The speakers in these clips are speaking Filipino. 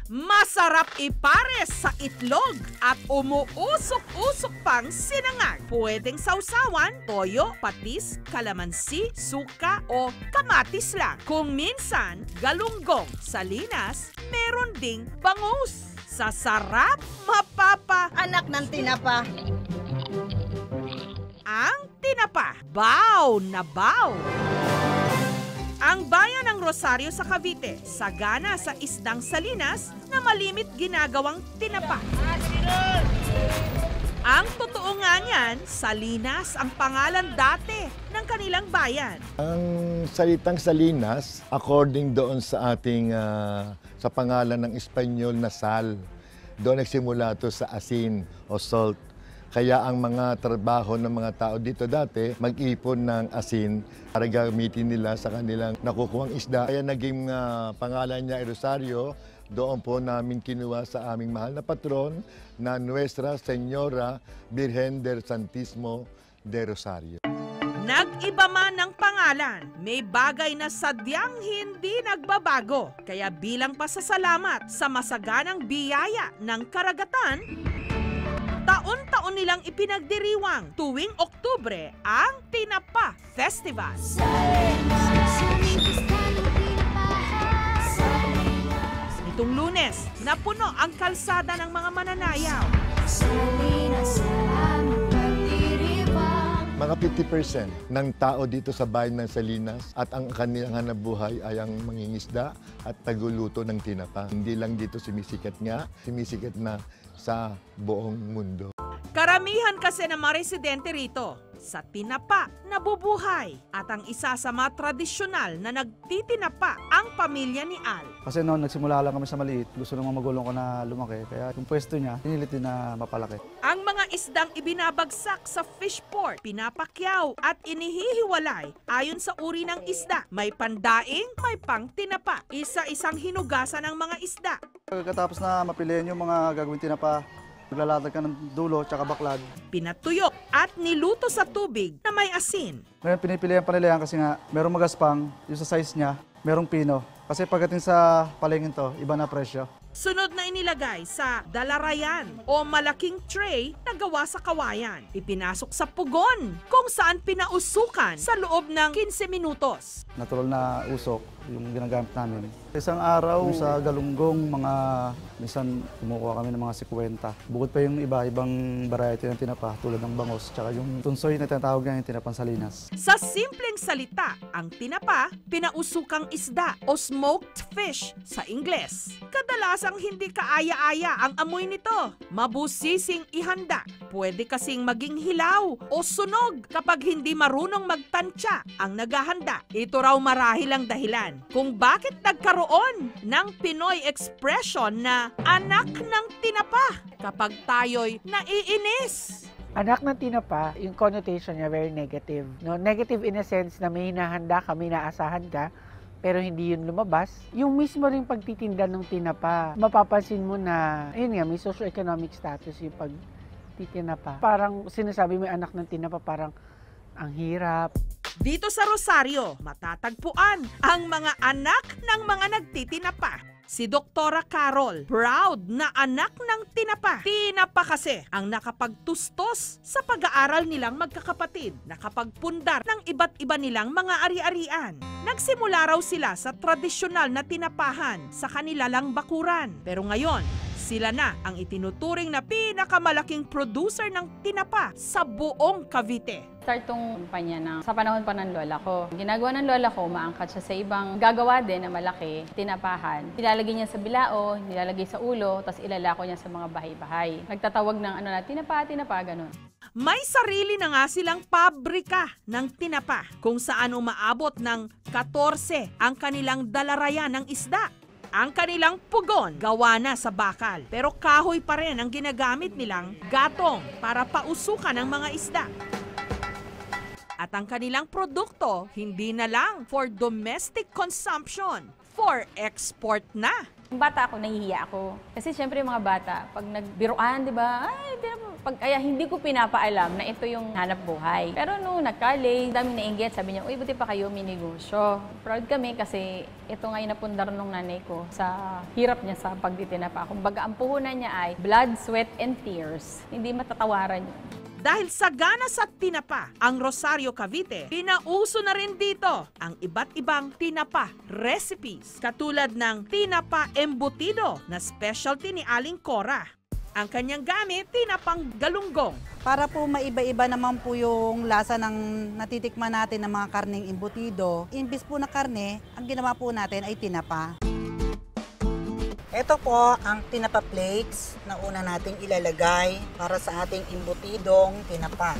Masarap ipares sa itlog at umuusok-usok pang sinangag. Pwedeng sausawan, toyo, patis, kalamansi, suka o kamatis lang. Kung minsan, galunggong, salinas, meron ding bangus. Sa sarap, mapapa Anak ng tinapa. ang tinapa. Baw na baw! Ang bayan ng Rosario sa Cavite, sagana sa isdang salinas na malimit ginagawang tinapa. Ang totoo nga niyan, Salinas ang pangalan dati ng kanilang bayan. Ang salitang Salinas, according doon sa ating sa pangalan ng Espanyol na sal, doon nagsimula ito sa asin o salt. Kaya ang mga trabaho ng mga tao dito dati, mag-ipon ng asin para gamitin nila sa kanilang nakukuhang isda. Kaya naging pangalan niya ay Rosario. Doon po namin kinuha sa aming mahal na patron na Nuestra Señora Virgen del Santísimo de Rosario. Nag-iba man ng pangalan, may bagay na sadyang hindi nagbabago. Kaya bilang pasasalamat sa masaganang biyaya ng karagatan, taon-taon nilang ipinagdiriwang tuwing Oktubre ang Tinapa Festival. Nitong Lunes, napuno ang kalsada ng mga mananayaw. Mga 50% ng tao dito sa bayan ng Salinas at ang kanilang hanapbuhay ay ang mangingisda at tagluluto ng tinapa. Hindi lang dito sumisikat na sa buong mundo. Karamihan kasi ng mga residente rito sa tinapa nabubuhay at ang isa sa mga tradisyonal na nagtitinapa ang pamilya ni Al. Kasi noon nagsimula lang kami sa maliit, gusto ng mga magulang ko na lumaki, kaya yung pwesto niya, pinilit din na mapalaki. Ang mga isdang ibinabagsak sa fish port, pinapakyaw at inihihiwalay ayon sa uri ng isda. May pandaing, may pang tinapa. Isa-isang hinugasan ng mga isda. Pagkatapos na mapilihan yung mga gagawin tinapa, maglalatag ka ng dulo tsaka baklad. Pinatuyok at niluto sa tubig na may asin. Ngayon pinipilihan pa nila yan kasi nga merong magaspang, yung sa size niya, merong pino. Kasi pagdating sa palengin to, iba na presyo. Sunod na inilagay sa dalarayan o malaking tray na gawa sa kawayan. Ipinasok sa pugon kung saan pinausukan sa loob ng 15 minutos. Natural na usok yung ginagamit namin. Isang araw sa galunggong, minsan kumukuha kami ng mga 50. Bukod pa yung ibang variety ng tinapa tulad ng bangos tsaka yung tunsoy na tinatawag nga yung tinapang Salinas. Sa simpleng salita, ang tinapa, pinausukang isda o smoked fish sa Ingles. Kadalasang hindi kaaya-aya ang amoy nito. Mabusising ihanda. Pwede kasing maging hilaw o sunog kapag hindi marunong magtansya ang naghahanda. Ito raw marahil ang dahilan kung bakit nagkaroon ng Pinoy expression na anak ng tinapa kapag tayo'y naiinis. Anak ng tinapa, yung connotation niya very negative. No? Negative in a sense na may hinahanda ka, may naasahan ka, pero hindi yun lumabas. Yung mismo ring pagtitinda ng tinapa, mapapansin mo na, ayun nga, may socio-economic status yung pagtitinapa. Parang sinasabi mo yung anak ng tinapa, parang ang hirap. Dito sa Rosario, matatagpuan ang mga anak ng mga nagtitinapa. Si Doktora Carol, proud na anak ng tinapa. Tinapa kasi ang nakapagtustos sa pag-aaral nilang magkakapatid, nakapagpundar ng iba't iba nilang mga ari-arian. Nagsimula raw sila sa tradisyonal na tinapahan sa kanila lang bakuran. Pero ngayon, sila na ang itinuturing na pinakamalaking producer ng tinapa sa buong Cavite. Start tong kumpanya sa panahon pa ng lola ko. Ginagawa ng lola ko, maangkat siya sa ibang gagawa din na malaki, tinapahan. Nilalagay niya sa bilao, nilalagay sa ulo, tapos ilalako niya sa mga bahay-bahay. Nagtatawag ng tinapa, ganun. May sarili na nga silang pabrika ng tinapa kung saan umaabot ng 14 ang kanilang dalarayan ng isda. Ang kanilang pugon, gawa na sa bakal. Pero kahoy pa rin ang ginagamit nilang gatong para pausukan ng mga isda. At ang kanilang produkto, hindi na lang for domestic consumption, for export na. Yung bata ako, nahihiya ako. Kasi syempre yung mga bata, pag nagbiruan, di ba? Ay, kaya hindi ko pinapaalam na ito yung hanap buhay. Pero nung nag-college, dami nainggit, sabi niya, uy, buti pa kayo may negosyo. Proud kami kasi ito nga yung napundar nung nanay ko sa hirap niya sa pagtitinapa. Kumbaga, ang puhunan niya ay blood, sweat, and tears. Hindi matatawaran yun. Dahil sagana sa tinapa, ang Rosario Cavite, pinauso na rin dito ang iba't ibang tinapa recipes katulad ng tinapa embutido na specialty ni Aling Cora. Ang kanyang gamit, tinapang galunggong. Para po maiba-iba naman po yung lasa ng natitikman natin ng mga karneng embutido, imbis po na karne, ang ginawa po natin ay tinapa. Ito po ang tinapa flakes na una nating ilalagay para sa ating embutidong tinapa.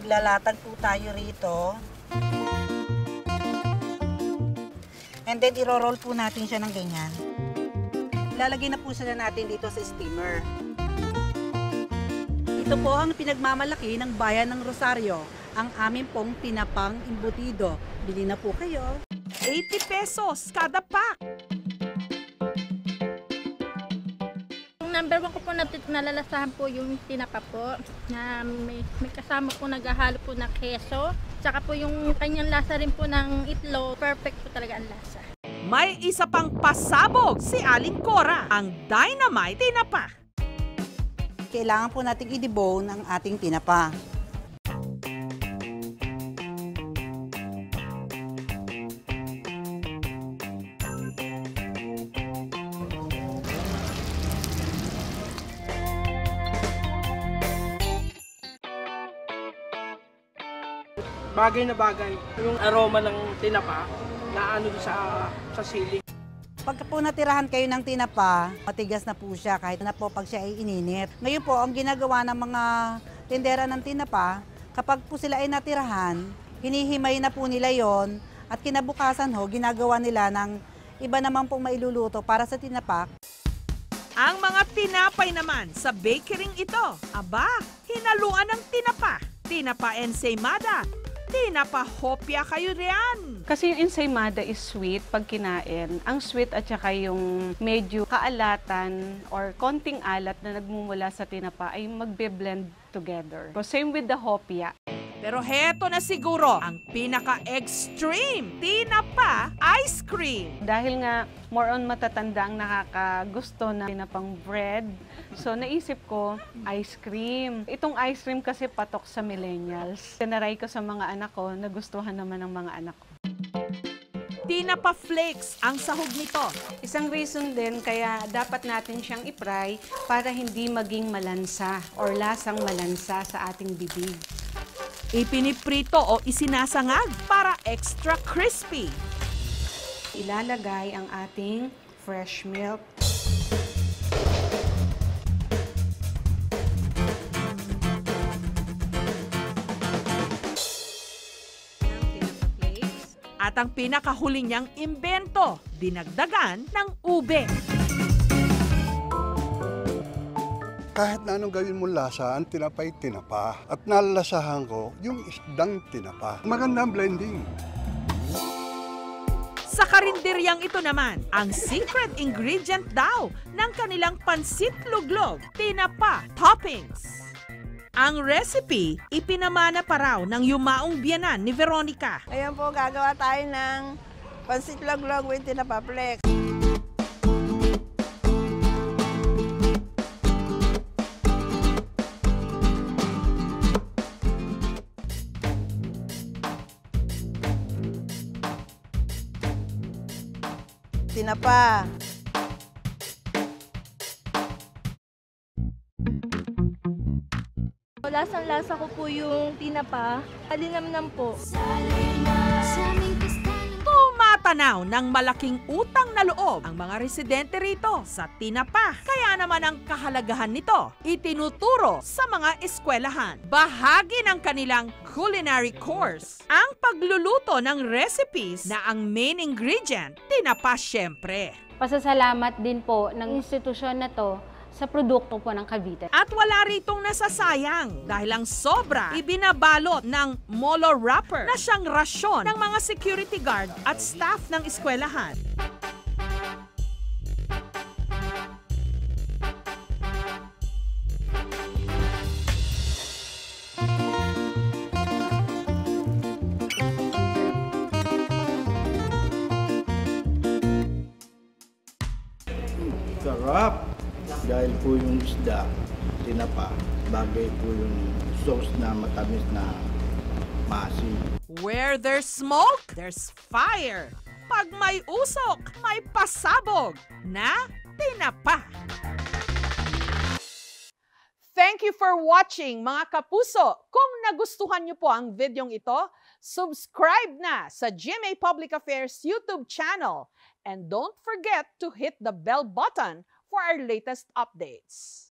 Iglalatag po tayo rito. And then iro-roll po natin siya ng ganyan. Ilalagay na po sila natin dito sa steamer. Ito po ang pinagmamalaki ng bayan ng Rosario, ang amin pong tinapang embutido. Bili na po kayo. 80 pesos kada pack. Yung number one ko po nalalasahan po yung tinapa po, na may kasama po naghahalo po ng keso. Tsaka po yung kanyang lasa rin po ng itlog, perfect po talaga ang lasa. May isa pang pasabog si Aling Cora, ang dynamite tinapa. Kailangan po nating i-debone ang ating tinapa. Bagay na bagay yung aroma ng tinapa na ano sa sili. Pagka po natirahan kayo ng tinapa, matigas na po siya kahit na po pag siya ay ininit. Ngayon po, ang ginagawa ng mga tindera ng tinapa, kapag po sila ay natirahan, hinihimay na po nila yon at kinabukasan ho, ginagawa nila ng iba naman pong mailuluto para sa tinapa. Ang mga tinapay naman sa bakeryng ito, aba, hinaluan ng tinapa. Tinapa ensaymada, tinapa hopya kayo riyan. Kasi yung ensaymada is sweet pag kinain. Ang sweet at saka yung medyo kaalatan or konting alat na nagmumula sa tinapa ay magbe-blend together. So same with the hopya. Pero heto na siguro ang pinaka-extreme, tinapa ice cream. Dahil nga more on matatanda ang nakakagusto na tinapang bread, so naisip ko ice cream. Itong ice cream kasi patok sa millennials. Tinaray ko sa mga anak ko, nagustuhan naman ng mga anak ko. Tinapa flakes ang sahog nito. Isang reason din kaya dapat natin siyang i-fry para hindi maging malansa or lasang malansa sa ating bibig. Ipiniprito o isinasangag para extra crispy. Ilalagay ang ating fresh milk. At ang pinakahuli niyang imbento, dinagdagan ng ube. Kahit na anong gawin mo lasa, ang tinapay tinapa. At nalalasahan ko yung isdang tinapa. Magandang blending. Sa karinderyang ito naman, ang secret ingredient daw ng kanilang pansit luglog, tinapa toppings. Ang recipe, ipinamana pa raw ng yumaong biyanan ni Veronica. Ayan po, gagawa tayo ng pansit luglog with tinapa flakes. Tinapa. Lasang-lasa ko po yung tinapa. Alinamnam po. Tumatanaw ng malaking utang na loob ang mga residente rito sa tinapa. Kaya naman ang kahalagahan nito itinuturo sa mga eskwelahan. Bahagi ng kanilang culinary course ang pagluluto ng recipes na ang main ingredient, tinapa syempre. Pasasalamat din po ng institusyon na to sa produkto po ng Cavite. At wala ritong nasasayang dahil ang sobra ibinabalot ng molo wrapper na siyang rasyon ng mga security guard at staff ng eskwelahan. Sarap! Dahil po yung isda, tinapa, bagay po yung sauce na matamis na maasim. Where there's smoke, there's fire. Pag may usok, may pasabog na tinapa. Thank you for watching, mga kapuso. Kung nagustuhan niyo po ang videong ito, subscribe na sa GMA Public Affairs YouTube channel. And don't forget to hit the bell button for our latest updates.